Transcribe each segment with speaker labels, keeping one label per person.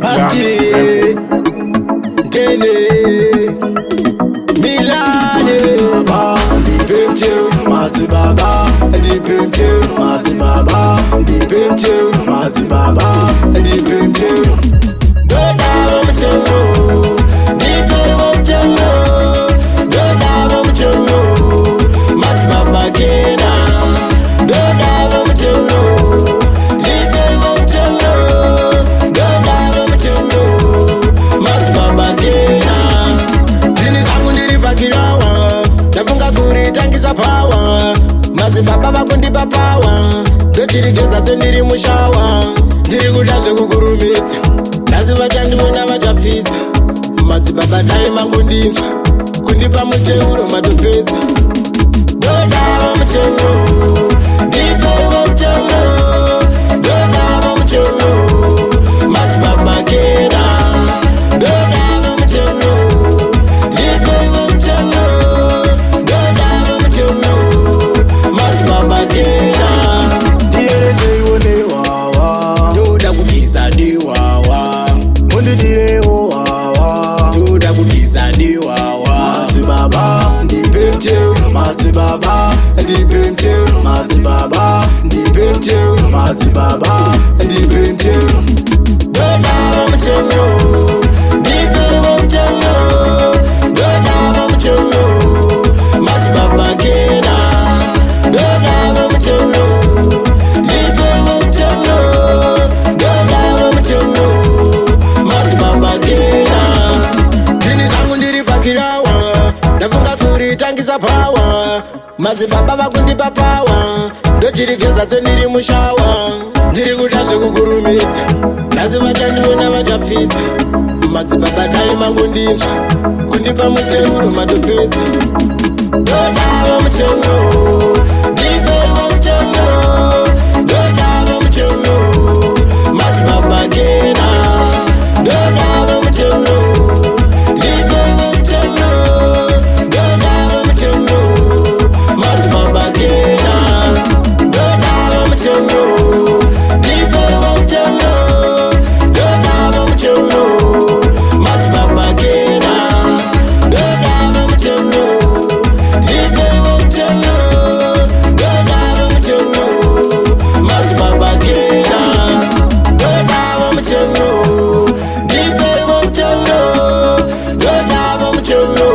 Speaker 1: Abdi, Dene, Milane,
Speaker 2: Mati Baba,
Speaker 1: Di Pimte,
Speaker 2: Mati Baba,
Speaker 1: Di Pimte,
Speaker 2: Mati Baba,
Speaker 1: Di Pimte. Doda Mumchelo, Nipe Mumchelo, Doda Mumchelo, Mati Baba Kena, Doda Mumchelo, Nipe Mumchelo, Doda Mumchelo, Mati Baba Kena. Dini zangu nilipakirawa, nafunga kuritangisa power. Mazi baba vakundipa power, ndochirigeza sendiri mushawa. Ndiri kuda zvekukurumidza, nhasi vachandiona vachapfidza. Mazi baba dai mangondinzwa, kundipa muteuro matopedza. Ndodava muteuro, ndipeivo muteuro, ndodava muteuro, mazi baba kena. Ndodava muteuro, ndipeivo muteuro, ndodava muteuro, mazi baba kena.
Speaker 2: Diyerese iwone wawa,
Speaker 1: Ndoda kubiza ni wawa,
Speaker 2: mundidirewo wawa,
Speaker 1: ndoda kubiza ni wawa.
Speaker 2: Mati Baba,
Speaker 1: Ndipe mteu,
Speaker 2: Mati Baba,
Speaker 1: ndipe mteu,
Speaker 2: Mati Baba,
Speaker 1: ndipe mteu,
Speaker 2: Mati Baba,
Speaker 1: ndipe mteu. Ndoda mteu, ndipe mteu, ndoda mteu, Mati Baba kena. Ndoda mteu, ndipe mteu, ndoda mteu, Mati Baba kena. Dini zangu ndiripakirawa, ndafunga kuritangisa power. Mazi baba vakundipa power, ndochirigeza sendiri mushawa. Ndiri kuda zvekukurumidza, nhasi vachandiona vachapfidza. Mazi baba dai mangondinzwa, kundipa muteuro matopedza. Ndodava muteuro, ndipeivo muteuro, ndodava muteuro, Mazi baba kena. Ndodava muteuro, ndipeivo muteuro, ndodava muteuro, Mazi baba kena. Ndodava muteuro, ndipeivo muteuro, ndodava muteuro, Mazi baba kena. Ndodava muteuro, ndipeivo muteuro, ndodava muteuro, Mazi baba kena. Ndodava muteuro, ndipeivo muteuro, ndodava muteuro,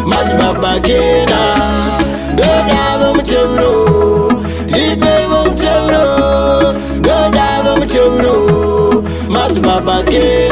Speaker 1: Mazi baba kena. Ndodava muteuro, ndipeivo muteuro, ndodava muteuro, Mazi baba kena.